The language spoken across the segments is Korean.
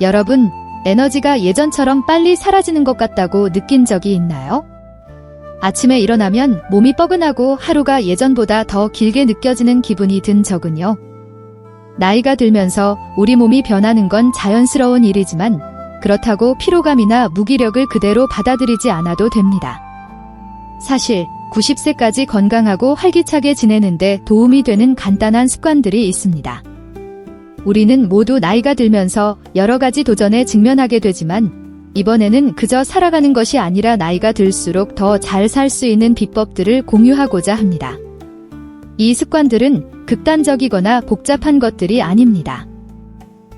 여러분, 에너지가 예전처럼 빨리 사라지는 것 같다고 느낀 적이 있나요? 아침에 일어나면 몸이 뻐근하고 하루가 예전보다 더 길게 느껴지는 기분이 든 적은요. 나이가 들면서 우리 몸이 변하는 건 자연스러운 일이지만 그렇다고 피로감이나 무기력을 그대로 받아들이지 않아도 됩니다. 사실 90세까지 건강하고 활기차게 지내는데 도움이 되는 간단한 습관들이 있습니다. 우리는 모두 나이가 들면서 여러 가지 도전에 직면하게 되지만 이번에는 그저 살아가는 것이 아니라 나이가 들수록 더 잘 살 수 있는 비법들을 공유하고자 합니다. 이 습관들은 극단적이거나 복잡한 것들이 아닙니다.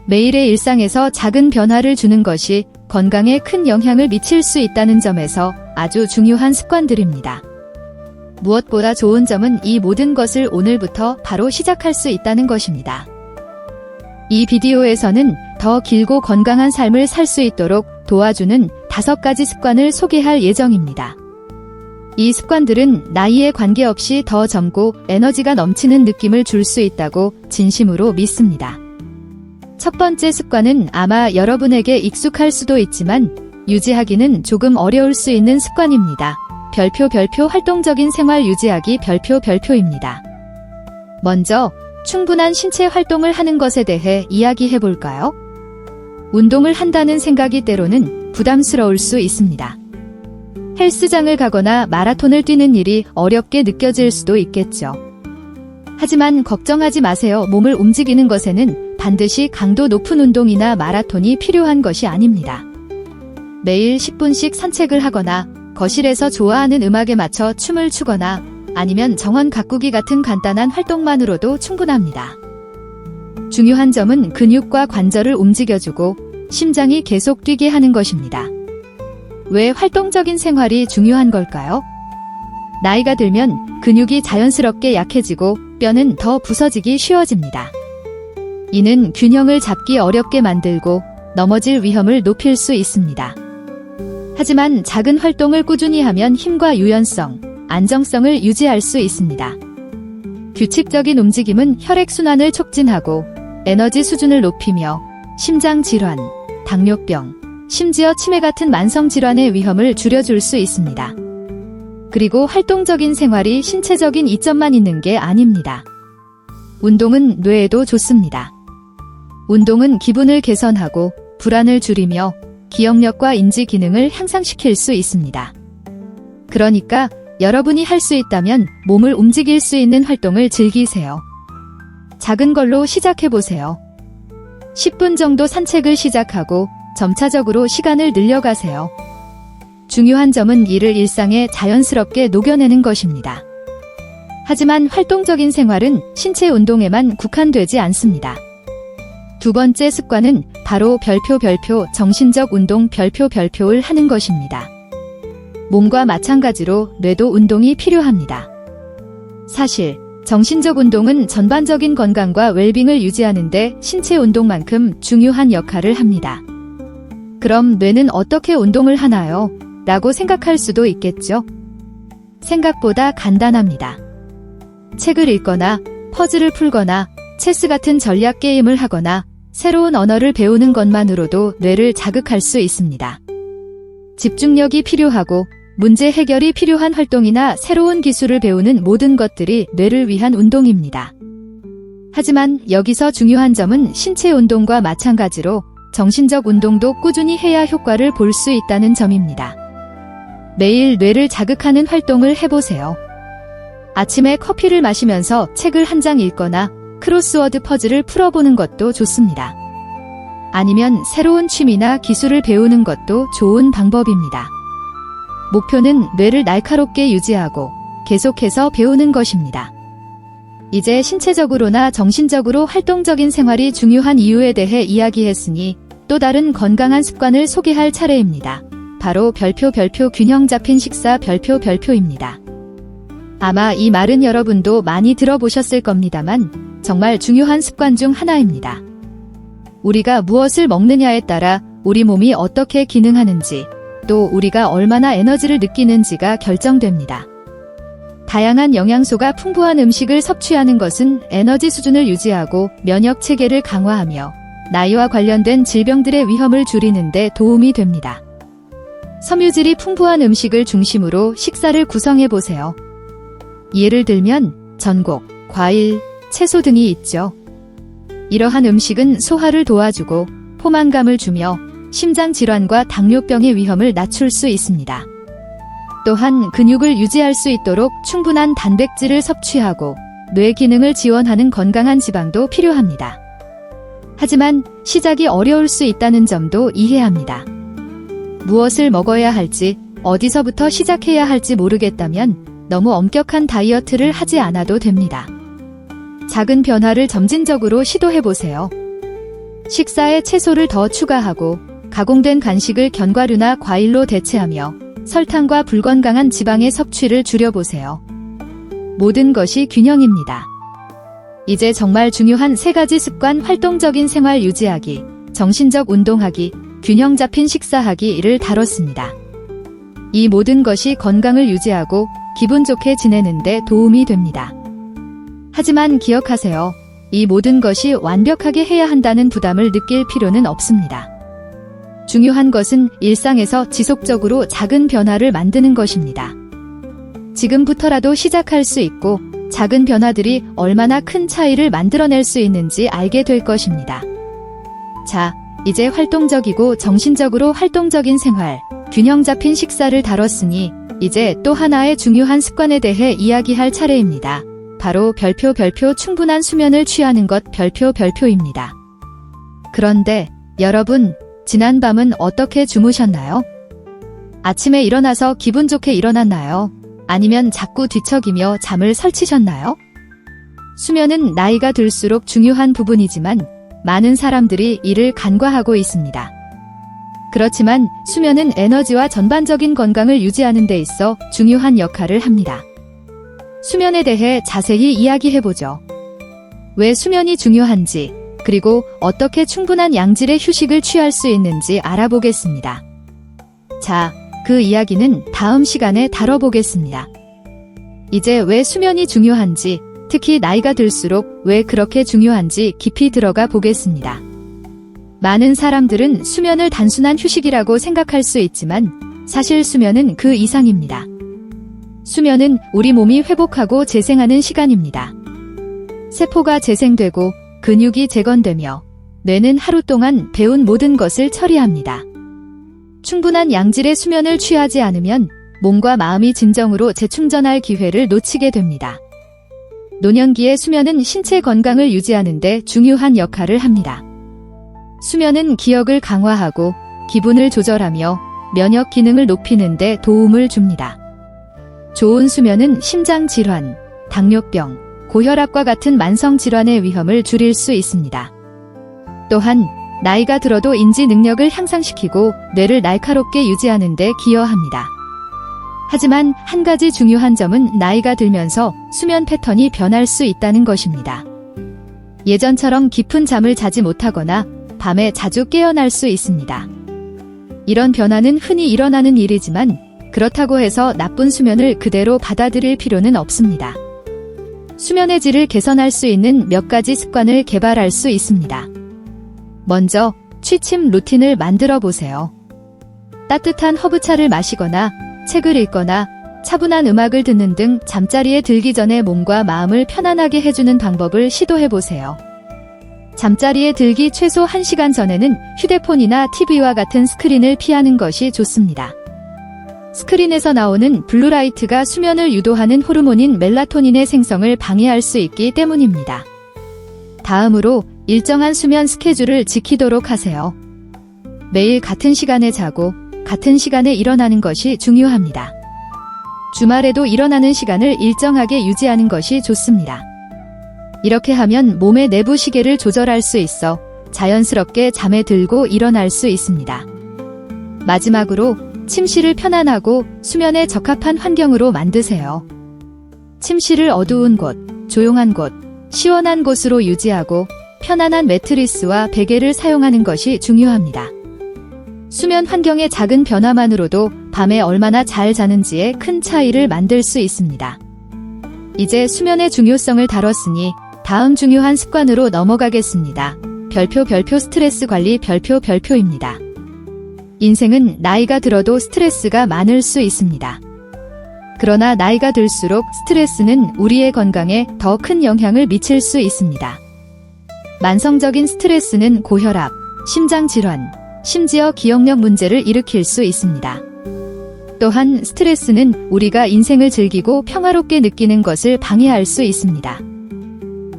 매일의 일상에서 작은 변화를 주는 것이 건강에 큰 영향을 미칠 수 있다는 점에서 아주 중요한 습관들입니다. 무엇보다 좋은 점은 이 모든 것을 오늘부터 바로 시작할 수 있다는 것입니다. 이 비디오에서는 더 길고 건강한 삶을 살 수 있도록 도와주는 5가지 습관을 소개할 예정입니다. 이 습관들은 나이에 관계없이 더 젊고 에너지가 넘치는 느낌을 줄 수 있다고 진심으로 믿습니다. 첫 번째 습관은 아마 여러분에게 익숙할 수도 있지만 유지하기는 조금 어려울 수 있는 습관입니다. 별표 활동적인 생활 유지하기 별표입니다. 먼저 충분한 신체 활동을 하는 것에 대해 이야기해 볼까요? 운동을 한다는 생각이 때로는 부담스러울 수 있습니다. 헬스장을 가거나 마라톤을 뛰는 일이 어렵게 느껴질 수도 있겠죠. 하지만 걱정하지 마세요. 몸을 움직이는 것에는 반드시 강도 높은 운동이나 마라톤이 필요한 것이 아닙니다. 매일 10분씩 산책을 하거나 거실에서 좋아하는 음악에 맞춰 춤을 추거나 아니면 정원 가꾸기 같은 간단한 활동만으로도 충분합니다. 중요한 점은 근육과 관절을 움직여주고 심장이 계속 뛰게 하는 것입니다. 왜 활동적인 생활이 중요한 걸까요? 나이가 들면 근육이 자연스럽게 약해지고 뼈는 더 부서지기 쉬워집니다. 이는 균형을 잡기 어렵게 만들고 넘어질 위험을 높일 수 있습니다. 하지만 작은 활동을 꾸준히 하면 힘과 유연성, 안정성을 유지할 수 있습니다. 규칙적인 움직임은 혈액순환을 촉진하고 에너지 수준을 높이며 심장질환, 당뇨병, 심지어 치매 같은 만성질환의 위험을 줄여줄 수 있습니다. 그리고 활동적인 생활이 신체적인 이점만 있는 게 아닙니다. 운동은 뇌에도 좋습니다. 운동은 기분을 개선하고 불안을 줄이며 기억력과 인지 기능을 향상시킬 수 있습니다. 그러니까 여러분이 할 수 있다면 몸을 움직일 수 있는 활동을 즐기세요. 작은 걸로 시작해보세요. 10분 정도 산책을 시작하고 점차적으로 시간을 늘려가세요. 중요한 점은 이를 일상에 자연스럽게 녹여내는 것입니다. 하지만 활동적인 생활은 신체 운동에만 국한되지 않습니다. 두 번째 습관은 바로 별표 정신적 운동 별표를 하는 것입니다. 몸과 마찬가지로 뇌도 운동이 필요합니다. 사실 정신적 운동은 전반적인 건강과 웰빙을 유지하는데 신체 운동만큼 중요한 역할을 합니다. 그럼 뇌는 어떻게 운동을 하나요? 라고 생각할 수도 있겠죠. 생각보다 간단합니다. 책을 읽거나 퍼즐을 풀거나 체스 같은 전략 게임을 하거나 새로운 언어를 배우는 것만으로도 뇌를 자극할 수 있습니다. 집중력이 필요하고 문제 해결이 필요한 활동이나 새로운 기술을 배우는 모든 것들이 뇌를 위한 운동입니다. 하지만 여기서 중요한 점은 신체 운동과 마찬가지로 정신적 운동도 꾸준히 해야 효과를 볼 수 있다는 점입니다. 매일 뇌를 자극하는 활동을 해보세요. 아침에 커피를 마시면서 책을 한 장 읽거나 크로스워드 퍼즐을 풀어보는 것도 좋습니다. 아니면 새로운 취미나 기술을 배우는 것도 좋은 방법입니다. 목표는 뇌를 날카롭게 유지하고 계속해서 배우는 것입니다. 이제 신체적으로나 정신적으로 활동적인 생활이 중요한 이유에 대해 이야기했으니 또 다른 건강한 습관을 소개할 차례입니다. 바로 별표 균형 잡힌 식사 별표입니다. 아마 이 말은 여러분도 많이 들어보셨을 겁니다만 정말 중요한 습관 중 하나입니다. 우리가 무엇을 먹느냐에 따라 우리 몸이 어떻게 기능하는지 또 우리가 얼마나 에너지를 느끼는지가 결정됩니다. 다양한 영양소가 풍부한 음식을 섭취하는 것은 에너지 수준을 유지하고 면역 체계를 강화하며 나이와 관련된 질병들의 위험을 줄이는 데 도움이 됩니다. 섬유질이 풍부한 음식을 중심으로 식사를 구성해 보세요. 예를 들면 전곡, 과일, 채소 등이 있죠. 이러한 음식은 소화를 도와주고 포만감을 주며 심장질환과 당뇨병의 위험을 낮출 수 있습니다. 또한 근육을 유지할 수 있도록 충분한 단백질을 섭취하고 뇌 기능을 지원하는 건강한 지방도 필요합니다. 하지만 시작이 어려울 수 있다는 점도 이해합니다. 무엇을 먹어야 할지, 어디서부터 시작해야 할지 모르겠다면 너무 엄격한 다이어트를 하지 않아도 됩니다. 작은 변화를 점진적으로 시도해보세요. 식사에 채소를 더 추가하고 가공된 간식을 견과류나 과일로 대체하며 설탕과 불건강한 지방의 섭취를 줄여보세요. 모든 것이 균형입니다. 이제 정말 중요한 3가지 습관: 활동적인 생활 유지하기, 정신적 운동하기, 균형 잡힌 식사하기를 다뤘습니다. 이 모든 것이 건강을 유지하고 기분 좋게 지내는 데 도움이 됩니다. 하지만 기억하세요. 이 모든 것이 완벽하게 해야 한다는 부담을 느낄 필요는 없습니다. 중요한 것은 일상에서 지속적으로 작은 변화를 만드는 것입니다. 지금부터라도 시작할 수 있고 작은 변화들이 얼마나 큰 차이를 만들어낼 수 있는지 알게 될 것입니다. 자, 이제 활동적이고 정신적으로 활동적인 생활, 균형 잡힌 식사를 다뤘으니 이제 또 하나의 중요한 습관에 대해 이야기할 차례입니다. 바로 별표 충분한 수면을 취하는 것 별표입니다. 그런데 여러분, 지난 밤은 어떻게 주무셨나요? 아침에 일어나서 기분 좋게 일어났나요? 아니면 자꾸 뒤척이며 잠을 설치셨나요? 수면은 나이가 들수록 중요한 부분이지만 많은 사람들이 이를 간과하고 있습니다. 그렇지만 수면은 에너지와 전반적인 건강을 유지하는 데 있어 중요한 역할을 합니다. 수면에 대해 자세히 이야기해보죠. 왜 수면이 중요한지, 그리고 어떻게 충분한 양질의 휴식을 취할 수 있는지 알아보겠습니다. 자, 그 이야기는 다음 시간에 다뤄보겠습니다. 이제 왜 수면이 중요한지, 특히 나이가 들수록 왜 그렇게 중요한지 깊이 들어가 보겠습니다. 많은 사람들은 수면을 단순한 휴식이라고 생각할 수 있지만 사실 수면은 그 이상입니다. 수면은 우리 몸이 회복하고 재생하는 시간입니다. 세포가 재생되고 근육이 재건되며 뇌는 하루 동안 배운 모든 것을 처리합니다. 충분한 양질의 수면을 취하지 않으면 몸과 마음이 진정으로 재충전할 기회를 놓치게 됩니다. 노년기의 수면은 신체 건강을 유지하는 데 중요한 역할을 합니다. 수면은 기억을 강화하고 기분을 조절하며 면역 기능을 높이는 데 도움을 줍니다. 좋은 수면은 심장 질환, 당뇨병, 고혈압과 같은 만성 질환의 위험을 줄일 수 있습니다. 또한 나이가 들어도 인지 능력을 향상시키고 뇌를 날카롭게 유지하는 데 기여합니다. 하지만 한 가지 중요한 점은 나이가 들면서 수면 패턴이 변할 수 있다는 것입니다. 예전처럼 깊은 잠을 자지 못하거나 밤에 자주 깨어날 수 있습니다. 이런 변화는 흔히 일어나는 일이지만 그렇다고 해서 나쁜 수면을 그대로 받아들일 필요는 없습니다. 수면의 질을 개선할 수 있는 몇 가지 습관을 개발할 수 있습니다. 먼저 취침 루틴을 만들어 보세요. 따뜻한 허브차를 마시거나 책을 읽거나 차분한 음악을 듣는 등 잠자리에 들기 전에 몸과 마음을 편안하게 해주는 방법을 시도해 보세요. 잠자리에 들기 최소 1시간 전에는 휴대폰이나 TV와 같은 스크린을 피하는 것이 좋습니다. 스크린에서 나오는 블루라이트가 수면을 유도하는 호르몬인 멜라토닌의 생성을 방해할 수 있기 때문입니다. 다음으로 일정한 수면 스케줄을 지키도록 하세요. 매일 같은 시간에 자고 같은 시간에 일어나는 것이 중요합니다. 주말에도 일어나는 시간을 일정하게 유지하는 것이 좋습니다. 이렇게 하면 몸의 내부 시계를 조절할 수 있어 자연스럽게 잠에 들고 일어날 수 있습니다. 마지막으로 침실을 편안하고 수면에 적합한 환경으로 만드세요. 침실을 어두운 곳, 조용한 곳, 시원한 곳으로 유지하고 편안한 매트리스와 베개를 사용하는 것이 중요합니다. 수면 환경의 작은 변화만으로도 밤에 얼마나 잘 자는지에 큰 차이를 만들 수 있습니다. 이제 수면의 중요성을 다뤘으니 다음 중요한 습관으로 넘어가겠습니다. 별표 스트레스 관리 별표입니다. 인생은 나이가 들어도 스트레스가 많을 수 있습니다. 그러나 나이가 들수록 스트레스는 우리의 건강에 더 큰 영향을 미칠 수 있습니다. 만성적인 스트레스는 고혈압, 심장질환, 심지어 기억력 문제를 일으킬 수 있습니다. 또한 스트레스는 우리가 인생을 즐기고 평화롭게 느끼는 것을 방해할 수 있습니다.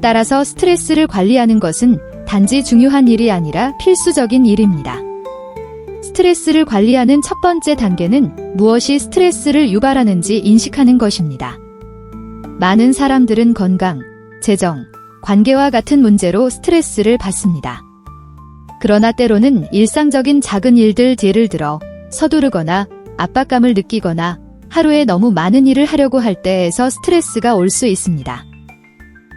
따라서 스트레스를 관리하는 것은 단지 중요한 일이 아니라 필수적인 일입니다. 스트레스를 관리하는 첫 번째 단계는 무엇이 스트레스를 유발하는지 인식하는 것입니다. 많은 사람들은 건강, 재정, 관계와 같은 문제로 스트레스를 받습니다. 그러나 때로는 일상적인 작은 일들, 예를 들어 서두르거나 압박감을 느끼거나 하루에 너무 많은 일을 하려고 할 때에서 스트레스가 올 수 있습니다.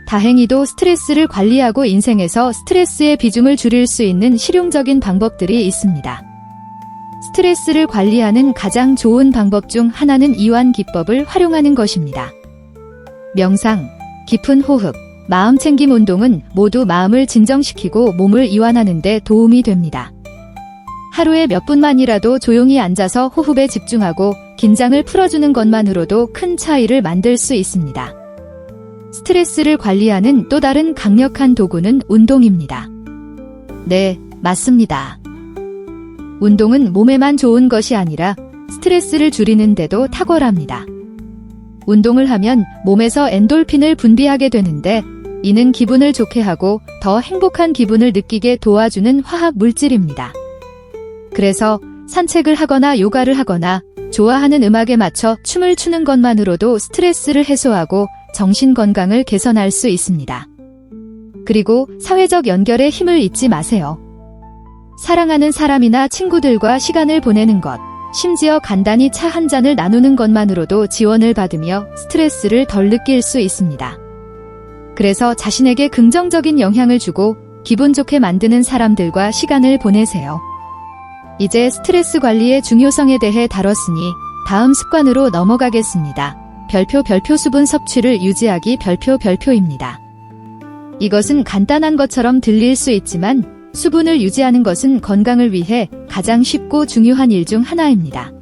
다행히도 스트레스를 관리하고 인생에서 스트레스의 비중을 줄일 수 있는 실용적인 방법들이 있습니다. 스트레스를 관리하는 가장 좋은 방법 중 하나는 이완 기법을 활용하는 것입니다. 명상, 깊은 호흡, 마음챙김 운동은 모두 마음을 진정시키고 몸을 이완하는 데 도움이 됩니다. 하루에 몇 분만이라도 조용히 앉아서 호흡에 집중하고 긴장을 풀어주는 것만으로도 큰 차이를 만들 수 있습니다. 스트레스를 관리하는 또 다른 강력한 도구는 운동입니다. 네, 맞습니다. 운동은 몸에만 좋은 것이 아니라 스트레스를 줄이는 데도 탁월합니다. 운동을 하면 몸에서 엔돌핀을 분비하게 되는데 이는 기분을 좋게 하고 더 행복한 기분을 느끼게 도와주는 화학 물질입니다. 그래서 산책을 하거나 요가를 하거나 좋아하는 음악에 맞춰 춤을 추는 것만으로도 스트레스를 해소하고 정신 건강을 개선할 수 있습니다. 그리고 사회적 연결에 힘을 잊지 마세요. 사랑하는 사람이나 친구들과 시간을 보내는 것, 심지어 간단히 차 한 잔을 나누는 것만으로도 지원을 받으며 스트레스를 덜 느낄 수 있습니다. 그래서 자신에게 긍정적인 영향을 주고 기분 좋게 만드는 사람들과 시간을 보내세요. 이제 스트레스 관리의 중요성에 대해 다뤘으니 다음 습관으로 넘어가겠습니다. 별표 수분 섭취를 유지하기 별표입니다. 이것은 간단한 것처럼 들릴 수 있지만 수분을 유지하는 것은 건강을 위해 가장 쉽고 중요한 일 중 하나입니다.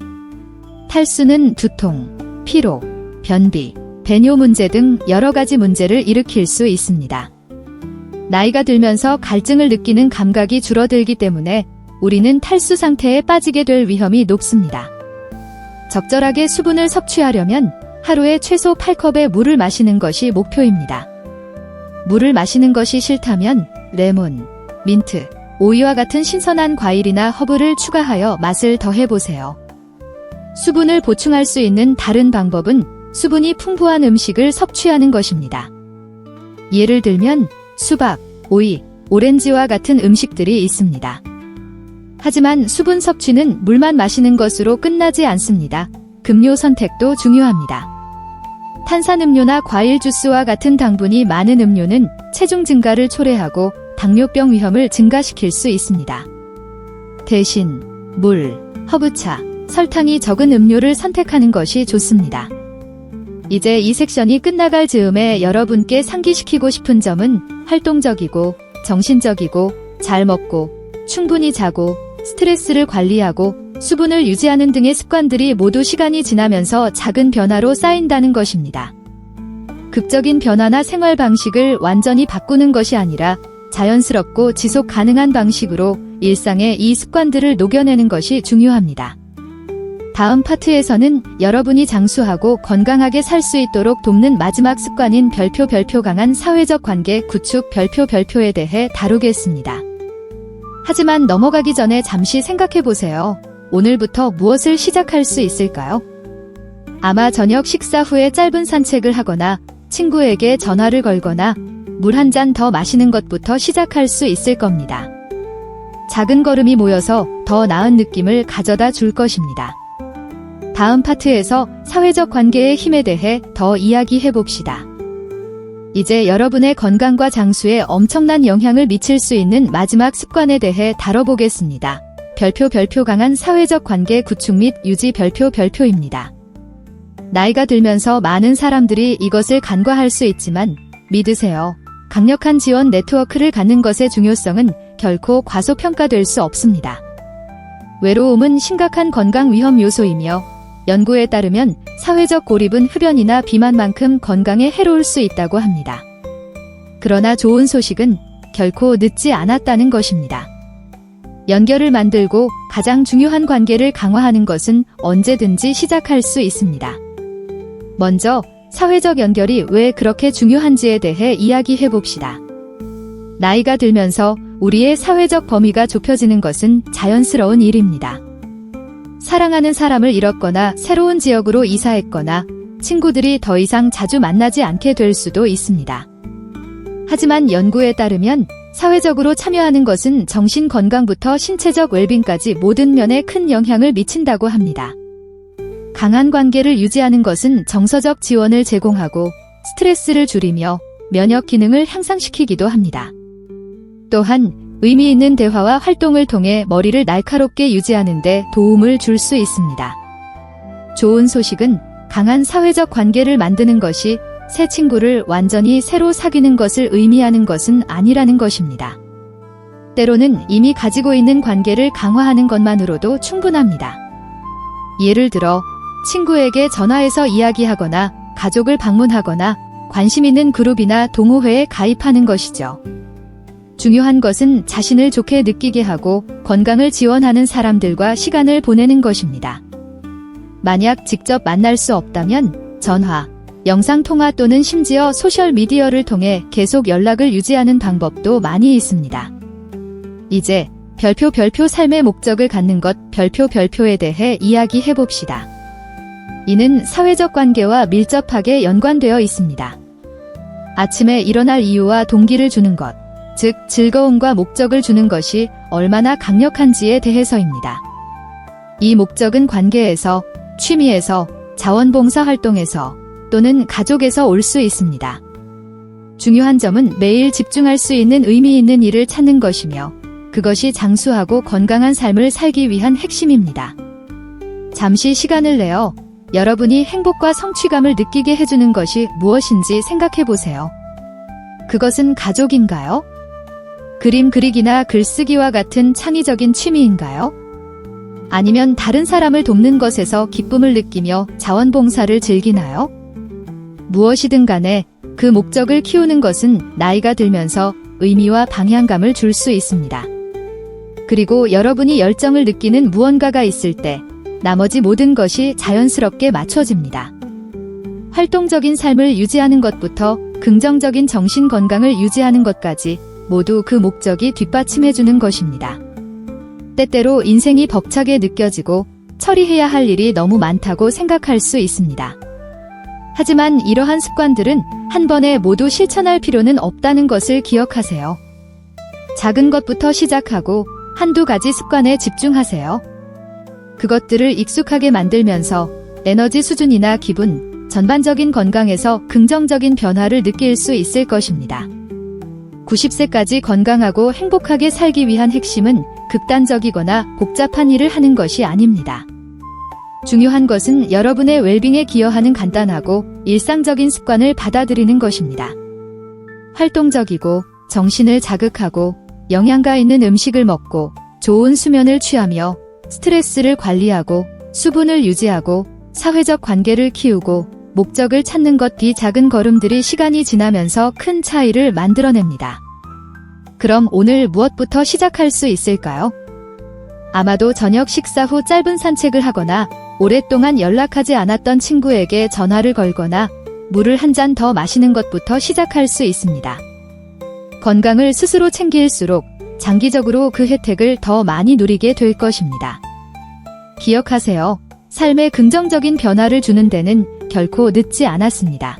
탈수는 두통, 피로, 변비, 배뇨 문제 등 여러 가지 문제를 일으킬 수 있습니다. 나이가 들면서 갈증을 느끼는 감각이 줄어들기 때문에 우리는 탈수 상태에 빠지게 될 위험이 높습니다. 적절하게 수분을 섭취하려면 하루에 최소 8컵의 물을 마시는 것이 목표입니다. 물을 마시는 것이 싫다면 레몬, 민트, 오이와 같은 신선한 과일이나 허브를 추가하여 맛을 더해보세요. 수분을 보충할 수 있는 다른 방법은 수분이 풍부한 음식을 섭취하는 것입니다. 예를 들면 수박, 오이, 오렌지와 같은 음식들이 있습니다. 하지만 수분 섭취는 물만 마시는 것으로 끝나지 않습니다. 급료 선택도 중요합니다. 탄산음료나 과일 주스와 같은 당분이 많은 음료는 체중 증가를 초래하고 당뇨병 위험을 증가시킬 수 있습니다. 대신 물, 허브차, 설탕이 적은 음료를 선택하는 것이 좋습니다. 이제 이 섹션이 끝나갈 즈음에 여러분께 상기시키고 싶은 점은 활동적이고 정신적이고 잘 먹고 충분히 자고 스트레스를 관리하고 수분을 유지하는 등의 습관들이 모두 시간이 지나면서 작은 변화로 쌓인다는 것입니다. 극적인 변화나 생활 방식을 완전히 바꾸는 것이 아니라 자연스럽고 지속 가능한 방식으로 일상에 이 습관들을 녹여내는 것이 중요합니다. 다음 파트에서는 여러분이 장수하고 건강하게 살 수 있도록 돕는 마지막 습관인 별표 강한 사회적 관계 구축 별표에 대해 다루겠습니다. 하지만 넘어가기 전에 잠시 생각해보세요. 오늘부터 무엇을 시작할 수 있을까요? 아마 저녁 식사 후에 짧은 산책을 하거나 친구에게 전화를 걸거나 물 한 잔 더 마시는 것부터 시작할 수 있을 겁니다. 작은 걸음이 모여서 더 나은 느낌을 가져다 줄 것입니다. 다음 파트에서 사회적 관계의 힘에 대해 더 이야기해봅시다. 이제 여러분의 건강과 장수에 엄청난 영향을 미칠 수 있는 마지막 습관에 대해 다뤄보겠습니다. 별표 강한 사회적 관계 구축 및 유지 별표입니다. 나이가 들면서 많은 사람들이 이것을 간과할 수 있지만 믿으세요. 강력한 지원 네트워크를 갖는 것의 중요성은 결코 과소평가될 수 없습니다. 외로움은 심각한 건강 위험 요소이며 연구에 따르면 사회적 고립은 흡연이나 비만만큼 건강에 해로울 수 있다고 합니다. 그러나 좋은 소식은 결코 늦지 않았다는 것입니다. 연결을 만들고 가장 중요한 관계를 강화하는 것은 언제든지 시작할 수 있습니다. 먼저 사회적 연결이 왜 그렇게 중요한지에 대해 이야기해 봅시다. 나이가 들면서 우리의 사회적 범위가 좁혀지는 것은 자연스러운 일입니다. 사랑하는 사람을 잃었거나 새로운 지역으로 이사했거나 친구들이 더 이상 자주 만나지 않게 될 수도 있습니다. 하지만 연구에 따르면 사회적으로 참여하는 것은 정신 건강부터 신체적 웰빙까지 모든 면에 큰 영향을 미친다고 합니다. 강한 관계를 유지하는 것은 정서적 지원을 제공하고 스트레스를 줄이며 면역 기능을 향상시키기도 합니다. 또한 의미 있는 대화와 활동을 통해 머리를 날카롭게 유지하는 데 도움을 줄 수 있습니다. 좋은 소식은 강한 사회적 관계를 만드는 것이 새 친구를 완전히 새로 사귀는 것을 의미하는 것은 아니라는 것입니다. 때로는 이미 가지고 있는 관계를 강화하는 것만으로도 충분합니다. 예를 들어 친구에게 전화해서 이야기하거나 가족을 방문하거나 관심 있는 그룹이나 동호회에 가입하는 것이죠. 중요한 것은 자신을 좋게 느끼게 하고 건강을 지원하는 사람들과 시간을 보내는 것입니다. 만약 직접 만날 수 없다면 전화, 영상통화 또는 심지어 소셜미디어를 통해 계속 연락을 유지하는 방법도 많이 있습니다. 이제 별표 삶의 목적을 갖는 것 별표에 대해 이야기해 봅시다. 이는 사회적 관계와 밀접하게 연관되어 있습니다. 아침에 일어날 이유와 동기를 주는 것, 즉 즐거움과 목적을 주는 것이 얼마나 강력한지에 대해서입니다. 이 목적은 관계에서, 취미에서, 자원봉사 활동에서 또는 가족에서 올 수 있습니다. 중요한 점은 매일 집중할 수 있는 의미 있는 일을 찾는 것이며 그것이 장수하고 건강한 삶을 살기 위한 핵심입니다. 잠시 시간을 내어 여러분이 행복과 성취감을 느끼게 해주는 것이 무엇인지 생각해 보세요. 그것은 가족인가요? 그림 그리기나 글쓰기와 같은 창의적인 취미인가요? 아니면 다른 사람을 돕는 것에서 기쁨을 느끼며 자원봉사를 즐기나요? 무엇이든 간에 그 목적을 키우는 것은 나이가 들면서 의미와 방향감을 줄 수 있습니다. 그리고 여러분이 열정을 느끼는 무언가가 있을 때 나머지 모든 것이 자연스럽게 맞춰집니다. 활동적인 삶을 유지하는 것부터 긍정적인 정신 건강을 유지하는 것까지 모두 그 목적이 뒷받침해주는 것입니다. 때때로 인생이 벅차게 느껴지고 처리해야 할 일이 너무 많다고 생각할 수 있습니다. 하지만 이러한 습관들은 한 번에 모두 실천할 필요는 없다는 것을 기억하세요. 작은 것부터 시작하고 한두 가지 습관에 집중하세요. 그것들을 익숙하게 만들면서 에너지 수준이나 기분, 전반적인 건강에서 긍정적인 변화를 느낄 수 있을 것입니다. 90세까지 건강하고 행복하게 살기 위한 핵심은 극단적이거나 복잡한 일을 하는 것이 아닙니다. 중요한 것은 여러분의 웰빙에 기여하는 간단하고 일상적인 습관을 받아들이는 것입니다. 활동적이고 정신을 자극하고 영양가 있는 음식을 먹고 좋은 수면을 취하며 스트레스를 관리하고 수분을 유지하고 사회적 관계를 키우고 목적을 찾는 것 이 작은 걸음들이 시간이 지나면서 큰 차이를 만들어냅니다. 그럼 오늘 무엇부터 시작할 수 있을까요? 아마도 저녁 식사 후 짧은 산책을 하거나 오랫동안 연락하지 않았던 친구에게 전화를 걸거나 물을 한 잔 더 마시는 것부터 시작할 수 있습니다. 건강을 스스로 챙길수록 장기적으로 그 혜택을 더 많이 누리게 될 것입니다. 기억하세요. 삶에 긍정적인 변화를 주는 데는 결코 늦지 않았습니다.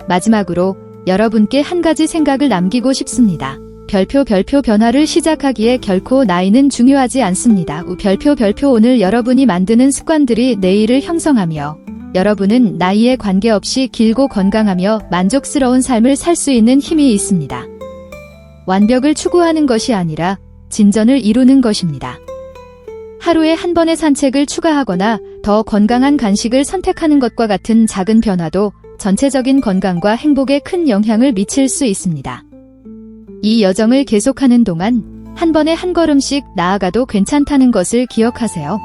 마지막으로 여러분께 한 가지 생각을 남기고 싶습니다. 별표 변화를 시작하기에 결코 나이는 중요하지 않습니다. 별표 오늘 여러분이 만드는 습관들이 내일을 형성하며 여러분은 나이에 관계없이 길고 건강하며 만족스러운 삶을 살 수 있는 힘이 있습니다. 완벽을 추구하는 것이 아니라 진전을 이루는 것입니다. 하루에 한 번의 산책을 추가하거나 더 건강한 간식을 선택하는 것과 같은 작은 변화도 전체적인 건강과 행복에 큰 영향을 미칠 수 있습니다. 이 여정을 계속하는 동안 한 번에 한 걸음씩 나아가도 괜찮다는 것을 기억하세요.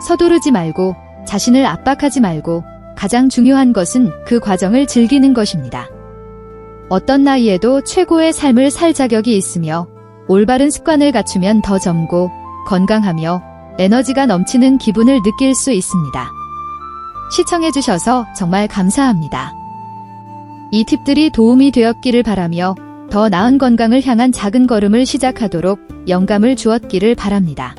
서두르지 말고 자신을 압박하지 말고 가장 중요한 것은 그 과정을 즐기는 것입니다. 어떤 나이에도 최고의 삶을 살 자격이 있으며 올바른 습관을 갖추면 더 젊고 건강하며 에너지가 넘치는 기분을 느낄 수 있습니다. 시청해주셔서 정말 감사합니다. 이 팁들이 도움이 되었기를 바라며 더 나은 건강을 향한 작은 걸음을 시작하도록 영감을 주었기를 바랍니다.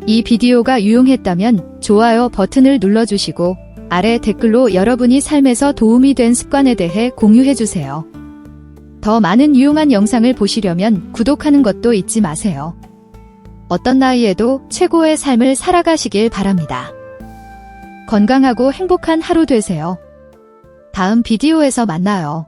이 비디오가 유용했다면 좋아요 버튼을 눌러주시고 아래 댓글로 여러분이 삶에서 도움이 된 습관에 대해 공유해주세요. 더 많은 유용한 영상을 보시려면 구독하는 것도 잊지 마세요. 어떤 나이에도 최고의 삶을 살아가시길 바랍니다. 건강하고 행복한 하루 되세요. 다음 비디오에서 만나요.